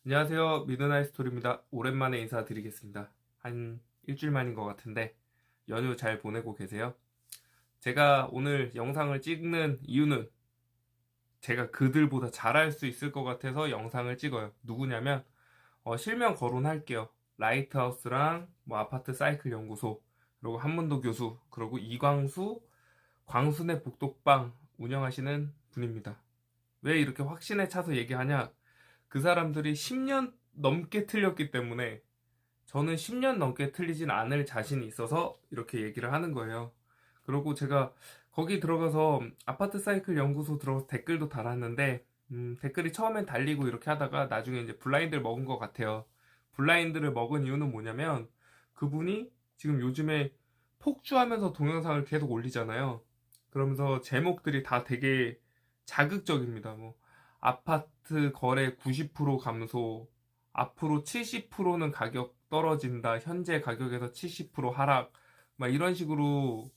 안녕하세요. 미드나잇 스토리입니다. 오랜만에 인사드리겠습니다. 한 일주일 만인 것 같은데 연휴 잘 보내고 계세요? 제가 오늘 영상을 찍는 이유는 제가 그들보다 잘할 수 있을 것 같아서 영상을 찍어요. 누구냐면 실명 거론할게요. 라이트하우스랑 아파트 사이클 연구소, 그리고 한문도 교수, 그리고 이광수 광순의 복독방 운영하시는 분입니다. 왜 이렇게 확신에 차서 얘기하냐? 그 사람들이 10년 넘게 틀렸기 때문에 저는 10년 넘게 틀리진 않을 자신이 있어서 이렇게 얘기를 하는 거예요. 그리고 제가 거기 들어가서 아파트 사이클 연구소 들어가서 댓글도 달았는데 댓글이 처음엔 달리고 이렇게 하다가 나중에 이제 블라인드를 먹은 것 같아요. 블라인드를 먹은 이유는 뭐냐면 그분이 지금 요즘에 폭주하면서 동영상을 계속 올리잖아요. 그러면서 제목들이 다 되게 자극적입니다. 아파트 거래 90% 감소, 앞으로 70%는 가격 떨어진다, 현재 가격에서 70% 하락, 막 이런 식으로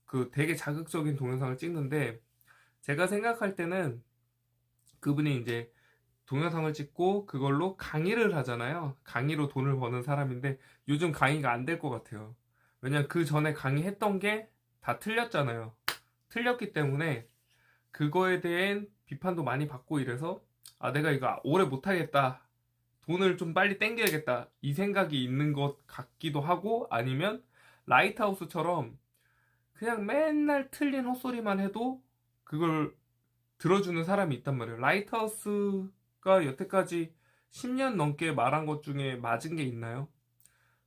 그 되게 자극적인 동영상을 찍는데, 제가 생각할 때는 그분이 이제 동영상을 찍고 그걸로 강의를 하잖아요. 강의로 돈을 버는 사람인데 요즘 강의가 안 될 것 같아요. 왜냐면 그 전에 강의했던 게 다 틀렸잖아요. 틀렸기 때문에 그거에 대한 비판도 많이 받고 이래서 내가 이거 오래 못하겠다, 돈을 좀 빨리 땡겨야겠다, 이 생각이 있는 것 같기도 하고, 아니면 라이트하우스처럼 그냥 맨날 틀린 헛소리만 해도 그걸 들어주는 사람이 있단 말이에요. 라이트하우스가 여태까지 10년 넘게 말한 것 중에 맞은 게 있나요?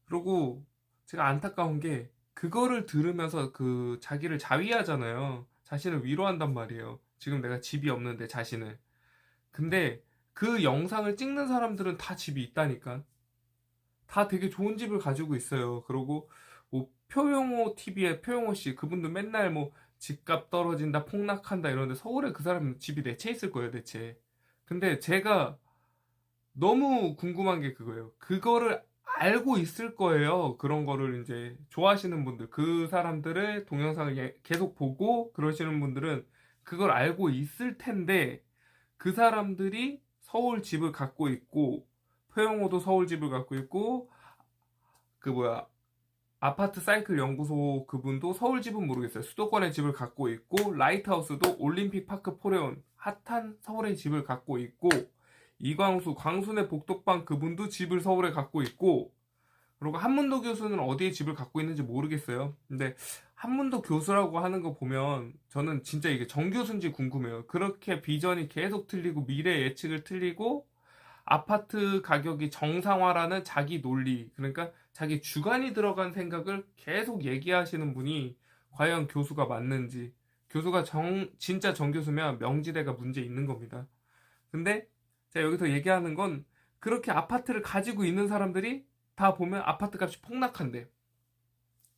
그리고 제가 안타까운 게 그거를 들으면서 그 자기를 자위하잖아요. 자신을 위로한단 말이에요. 지금 내가 집이 없는데 자신을. 근데 그 영상을 찍는 사람들은 다 집이 있다니까. 다 되게 좋은 집을 가지고 있어요. 그리고 표용호 TV에 표용호 씨, 그분도 맨날 집값 떨어진다, 폭락한다 이러는데 서울에 그 사람 집이 네 채 있을 거예요, 대체. 근데 제가 너무 궁금한 게 그거예요. 그거를 알고 있을 거예요. 그런 거를 이제 좋아하시는 분들, 그 사람들의 동영상을 계속 보고 그러시는 분들은 그걸 알고 있을 텐데, 그 사람들이 서울 집을 갖고 있고, 표영호도 서울 집을 갖고 있고, 그 아파트 사이클 연구소 그분도 서울 집은 모르겠어요. 수도권에 집을 갖고 있고, 라이트하우스도 올림픽 파크 포레온 핫한 서울의 집을 갖고 있고, 이광수 광순의 복덕방 그분도 집을 서울에 갖고 있고, 그리고 한문도 교수는 어디에 집을 갖고 있는지 모르겠어요. 근데 한문도 교수라고 하는 거 보면 저는 진짜 이게 정교수인지 궁금해요. 그렇게 비전이 계속 틀리고 미래 예측을 틀리고 아파트 가격이 정상화라는 자기 논리, 그러니까 자기 주관이 들어간 생각을 계속 얘기하시는 분이 과연 교수가 맞는지. 교수가 진짜 정교수면 명지대가 문제 있는 겁니다. 근데 제가 여기서 얘기하는 건, 그렇게 아파트를 가지고 있는 사람들이 다 보면 아파트 값이 폭락한대.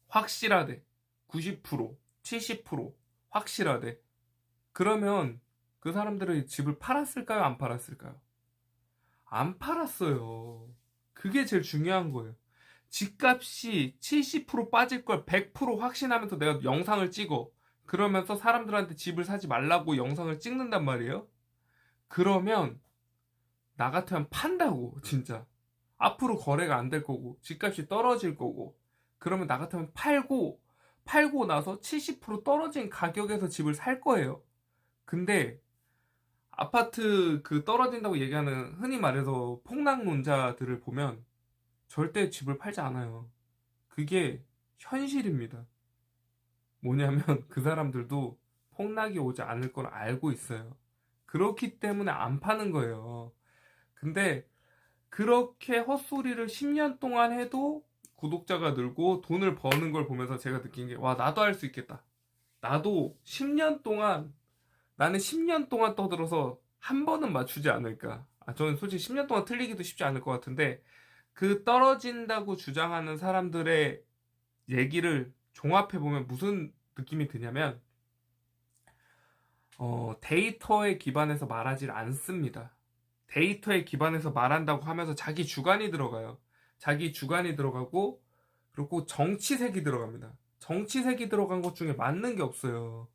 확실하대. 90%, 70% 확실하대. 그러면 그 사람들의 집을 팔았을까요? 안 팔았을까요? 안 팔았어요. 그게 제일 중요한 거예요. 집값이 70% 빠질 걸 100% 확신하면서 내가 영상을 찍어. 그러면서 사람들한테 집을 사지 말라고 영상을 찍는단 말이에요. 그러면 나 같으면 판다고, 진짜. 앞으로 거래가 안 될 거고 집값이 떨어질 거고, 그러면 나 같으면 팔고 나서 70% 떨어진 가격에서 집을 살 거예요. 근데 아파트 그 떨어진다고 얘기하는, 흔히 말해서 폭락론자들을 보면 절대 집을 팔지 않아요. 그게 현실입니다. 뭐냐면 그 사람들도 폭락이 오지 않을 걸 알고 있어요. 그렇기 때문에 안 파는 거예요. 근데 그렇게 헛소리를 10년 동안 해도 구독자가 늘고 돈을 버는 걸 보면서 제가 느낀 게, 와, 나도 할 수 있겠다. 나도 10년 동안, 나는 10년 동안 떠들어서 한 번은 맞추지 않을까. 저는 솔직히 10년 동안 틀리기도 쉽지 않을 것 같은데, 그 떨어진다고 주장하는 사람들의 얘기를 종합해보면 무슨 느낌이 드냐면, 데이터에 기반해서 말하지 않습니다. 데이터에 기반해서 말한다고 하면서 자기 주관이 들어가요. 자기 주관이 들어가고, 그리고 정치색이 들어갑니다. 정치색이 들어간 것 중에 맞는 게 없어요.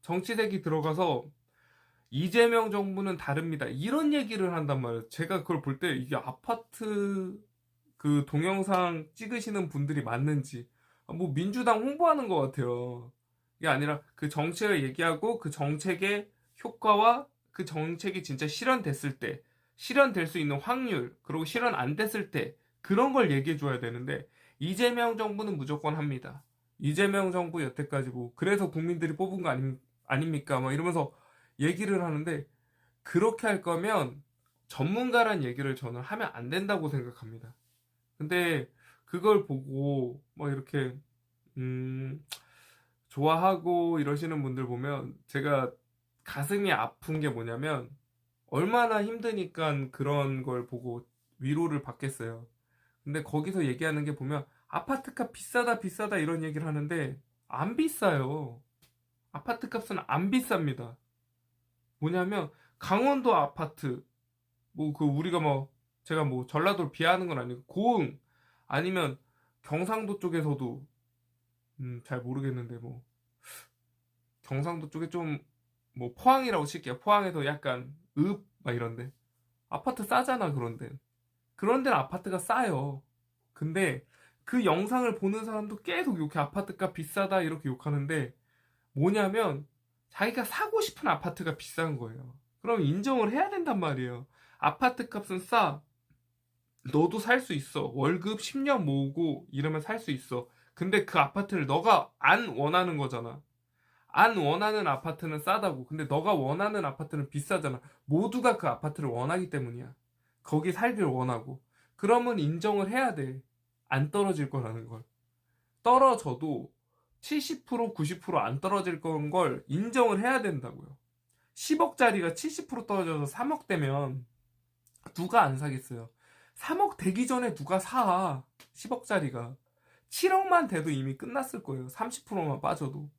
정치색이 들어가서 이재명 정부는 다릅니다. 이런 얘기를 한단 말이에요. 제가 그걸 볼 때 이게 아파트 그 동영상 찍으시는 분들이 맞는지, 뭐 민주당 홍보하는 것 같아요. 이게 아니라 그 정책을 얘기하고 그 정책의 효과와 그 정책이 진짜 실현됐을 때, 실현될 수 있는 확률, 그리고 실현 안 됐을 때 그런 걸 얘기해 줘야 되는데, 이재명 정부는 무조건 합니다. 이재명 정부 여태까지 뭐 그래서 국민들이 뽑은 거 아닙니까? 막 이러면서 얘기를 하는데, 그렇게 할 거면 전문가란 얘기를 저는 하면 안 된다고 생각합니다. 근데 그걸 보고 뭐 이렇게 좋아하고 이러시는 분들 보면 제가 가슴이 아픈 게 뭐냐면, 얼마나 힘드니까 그런 걸 보고 위로를 받겠어요. 근데 거기서 얘기하는 게 보면 아파트값 비싸다 비싸다 이런 얘기를 하는데 안 비싸요. 아파트 값은 안 비쌉니다. 뭐냐면 강원도 아파트, 뭐 그 우리가 뭐 제가 뭐 전라도를 비하하는 건 아니고 고흥, 아니면 경상도 쪽에서도 잘 모르겠는데 뭐 경상도 쪽에 좀 뭐 포항이라고 칠게요. 포항에도 약간 막 이런데 아파트 싸잖아. 그런 데는 아파트가 싸요. 근데 그 영상을 보는 사람도 계속 욕해. 아파트가 비싸다 이렇게 욕하는데, 뭐냐면 자기가 사고 싶은 아파트가 비싼 거예요. 그럼 인정을 해야 된단 말이에요. 아파트 값은 싸. 너도 살 수 있어. 월급 10년 모으고 이러면 살 수 있어. 근데 그 아파트를 너가 안 원하는 거잖아. 안 원하는 아파트는 싸다고. 근데 너가 원하는 아파트는 비싸잖아. 모두가 그 아파트를 원하기 때문이야. 거기 살길 원하고. 그러면 인정을 해야 돼. 안 떨어질 거라는 걸. 떨어져도 70% 90%안 떨어질 건 걸 인정을 해야 된다고요. 10억짜리가 70% 떨어져서 3억 되면 누가 안 사겠어요? 3억 되기 전에 누가 사? 10억짜리가 7억만 돼도 이미 끝났을 거예요. 30%만 빠져도.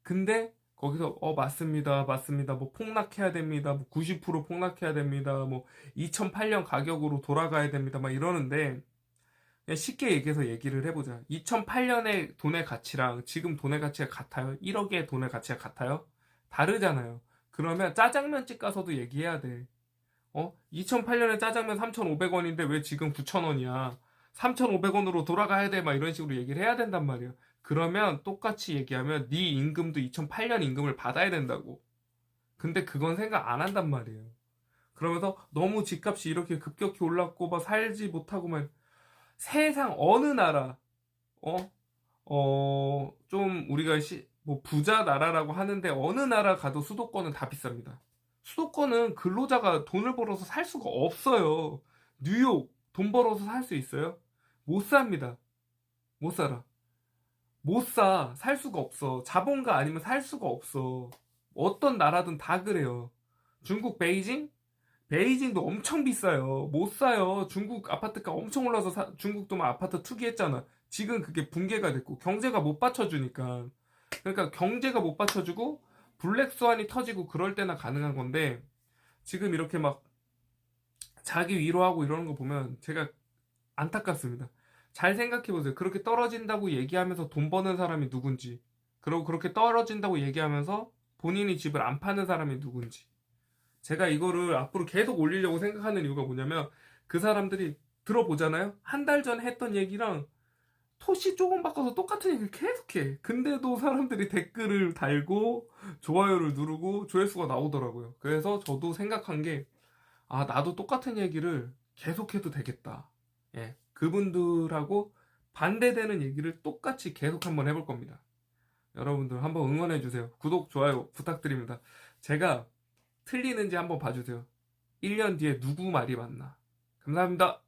근데 거기서 맞습니다, 맞습니다, 뭐 폭락해야 됩니다, 뭐 90% 폭락해야 됩니다, 뭐 2008년 가격으로 돌아가야 됩니다, 막 이러는데, 그냥 쉽게 얘기해서 얘기를 해보자. 2008년의 돈의 가치랑 지금 돈의 가치가 같아요? 1억의 돈의 가치가 같아요? 다르잖아요. 그러면 짜장면집 가서도 얘기해야 돼. 2008년에 짜장면 3,500원인데 왜 지금 9,000원이야? 3,500원으로 돌아가야 돼. 막 이런 식으로 얘기를 해야 된단 말이에요. 그러면 똑같이 얘기하면 네 임금도 2008년 임금을 받아야 된다고. 근데 그건 생각 안 한단 말이에요. 그러면서 너무 집값이 이렇게 급격히 올랐고 막 살지 못하고 막, 세상 어느 나라 좀 우리가 뭐 부자 나라라고 하는데 어느 나라 가도 수도권은 다 비쌉니다. 수도권은 근로자가 돈을 벌어서 살 수가 없어요. 뉴욕 돈 벌어서 살 수 있어요? 못 삽니다. 못 살아. 못 사. 살 수가 없어. 자본가 아니면 살 수가 없어. 어떤 나라든 다 그래요. 중국 베이징? 베이징도 엄청 비싸요. 못 사요. 중국 아파트가 엄청 올라서 중국도 막 아파트 투기했잖아. 지금 그게 붕괴가 됐고 경제가 못 받쳐주니까. 그러니까 경제가 못 받쳐주고 블랙스완이 터지고 그럴 때나 가능한 건데, 지금 이렇게 막 자기 위로하고 이러는 거 보면 제가 안타깝습니다. 잘 생각해보세요. 그렇게 떨어진다고 얘기하면서 돈 버는 사람이 누군지, 그리고 그렇게 떨어진다고 얘기하면서 본인이 집을 안 파는 사람이 누군지. 제가 이거를 앞으로 계속 올리려고 생각하는 이유가 뭐냐면, 그 사람들이 들어보잖아요? 한 달 전에 했던 얘기랑 토시 조금 바꿔서 똑같은 얘기를 계속해. 근데도 사람들이 댓글을 달고 좋아요를 누르고 조회수가 나오더라고요. 그래서 저도 생각한 게, 나도 똑같은 얘기를 계속해도 되겠다. 예, 그분들하고 반대되는 얘기를 똑같이 계속 한번 해볼 겁니다. 여러분들 한번 응원해주세요. 구독, 좋아요 부탁드립니다. 제가 틀리는지 한번 봐주세요. 1년 뒤에 누구 말이 맞나. 감사합니다.